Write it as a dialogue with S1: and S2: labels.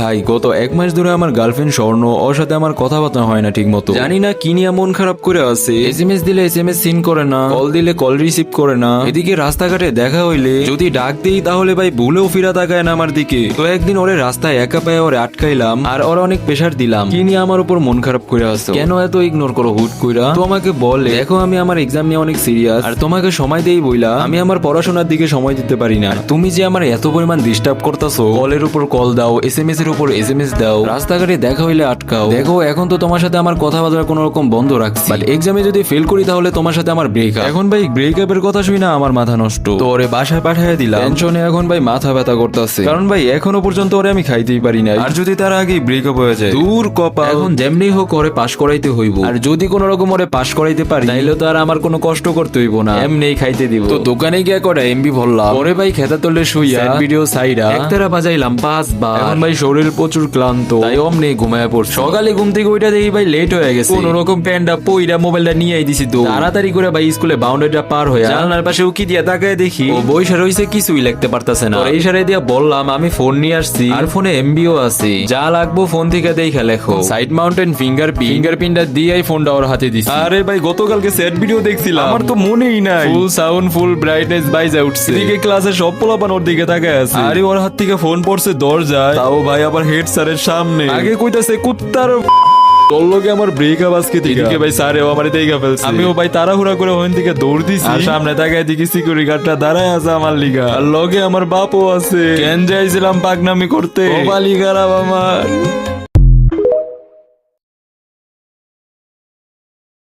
S1: ভাই গত 1 মাস ধরে আমার গার্লফ্রেন্ড স্বর্ণ ওর সাথে আমার কথাবার্তা হয় না ঠিক মতো। জানি না কি নিয়ে মন খারাপ করে আছে। এসএমএস দিলে এসএমএস সিন করে না, কল দিলে কল রিসিভ করে না। এদিকে রাস্তাঘাটে দেখা হইলে যদি ডাক দেই তাহলে ভাই ভুলেও ফিরা তাকায় না আমার দিকে। তো একদিন ওরে রাস্তায় একা পায়ে ওরে আটকাইলাম আর ওরা অনেক প্রেশার দিলাম। কি নিয়ে আমার উপর মন খারাপ করে আসছো, কেন এত ইগনোর করো হুট কইরা? তো আমাকে বলে দেখো আমি আমার এক্সাম নিয়ে অনেক সিরিয়াস আর তোমাকে সময় দেই বইলা আমি আমার পড়াশোনার দিকে সময় দিতে পারি না। তুমি যে আমার এত পরিমাণ ডিস্টার্ব করতেছো, কলের উপর কল দাও, এসএমএস এর উপর এসএমএস দাও, রাস্তাঘাটে দেখা হইলে আটকাও। দেখো এখন তো তোমার সাথে আমার কথাবার্তা কোনো রকম বন্ধ রাখছি, বাট এক্সামে যদি ফেল করি তাহলে তোমার সাথে আমার ব্রেকআপ। এখন ভাই ব্রেকআপের কথা শুই না আমার মাথা নষ্ট। তো ওরে বাসায় পাঠিয়ে দিলাম। টেনশনে এখন ভাই মাথা ব্যথা করতেছে, কারণ ভাই এখনো পর্যন্ত ওরে আমি খাইতেই পারি নাই। আর যদি তার আগে ব্রেকআপ হয়ে যায়, দূর কপাল। এখন যেমনি হোক ওরে পাশ করাইতে হইব। আর যদি কোনো রকম ওরে পাশ করাইতে পারি তাইলে তো আর আমার কোনো কষ্ট করতে হইব না, এমনিই খাইতে দিব। তো দোকানে গিয়ে কটা এমবি ভরলাম। ওরে ভাই খেতা তলে শুইয়া ভিডিও সাইডা একতারা বাজাইলাম 5 বার। এখন ভাই শরীর প্রচুর ক্লান্ত, তাই অমনি ঘুমায় পড়ছি। সকালে ঘুম থেকে ওইটা দেখি ভাই লেট হয়ে গেছে। কোন রকম প্যান্টটা পইরা মোবাইলটা নিয়ে দিছি। তো তাড়াতাড়ি করে ভাই স্কুলে বাউন্ডারিটা পার হয়ে জানালার পাশে উকি দিয়া তাকায় দেখি ও বইসা রইছে, কিছুই লিখতে পারতাছে না। এই সারে দিয়া বললাম আমি ফোন নিয়ে আসছি আর ফোনে এমবিও আছে, যা লাগবো ফোন থেকে দেখা লেখো। সাইড মাউন্টেন ফিঙ্গারপ্রিন্টটা দিয়েই ফোনটা ওর হাতে দিছি। আরে ভাই গতকালকে সেট ভিডিও দেখছিলাম, আমার তো মনেই নাই। ফুল সাউন্ড ফুল ব্রাইটনেস বাইজা উঠছে। এদিকে ক্লাসে সব পোলাপান ওর দিকে তাকায় আছে। আরে ওর হাত থেকে ফোন পড়ছে দরজায়, তাও ভাই আবার হেড স্যারের সামনে। আগে কইতাছে কুত্তার তোর লগে আমার ব্রেকআপ আজকে থেকে। এদিকে ভাই স্যারেও আমার দেখা ফেলছে। আমিও ভাই তাড়াহুড়া করে ওখান থেকে দৌড় দিছি আর সামনে তাকায় দেখি সিকিউরিটি গার্ডটা দাঁড়ায় আছে আমার লিগা, আর লগে আমার বাপও আছে। কেন যাইছিলাম পাকনামি করতে, ও বালি খারাপ আমার।